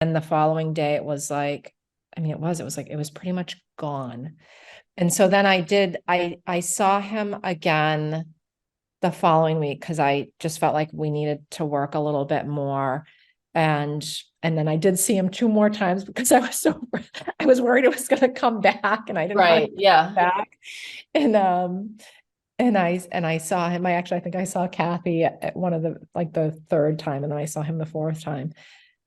And the following day it was like, I mean, it was pretty much gone. And so then I saw him again the following week because I just felt like we needed to work a little bit more. And and then I did see him two more times because I was worried it was going to come back and I didn't want Right. it to Yeah. come back. And I saw him. I think I saw Kathy at one of the third time, and then I saw him the fourth time.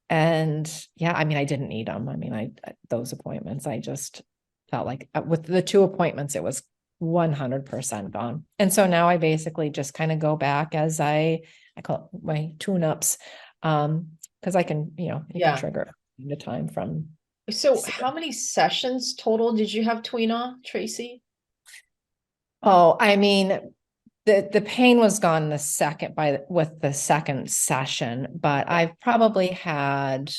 And yeah, I mean, I didn't need them. I mean, those appointments, I just felt like with the two appointments, it was 100% gone. And so now I basically just kind of go back as I call it my tune-ups. Because I can, you can Yeah. trigger the time from. So how many sessions total did you have Tui Na, Tracy? Oh, I mean, the pain was gone with the second session, but Yeah. I've probably had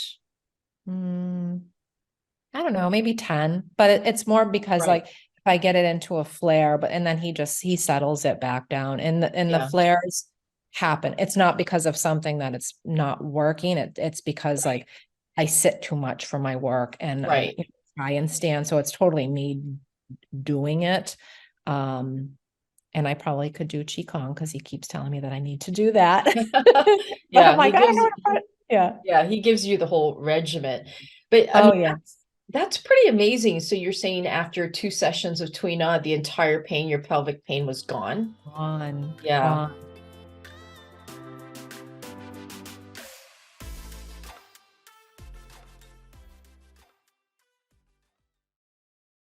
I don't know, maybe 10, but it's more because Right. like if I get it into a flare, and then he settles it back down and the Yeah. flares happen. It's not because of something that it's not working. It's because Right. like I sit too much for my work and I Right. try and stand. So it's totally me doing it. Um, and I probably could do Qigong because he keeps telling me that I need to do that. But I'm Yeah, like, I don't know what yeah. he gives you the whole regimen. But I mean, Oh yeah. that's pretty amazing. So you're saying after two sessions of Tui Na, the entire pain, your pelvic pain was gone? Gone, Yeah. gone.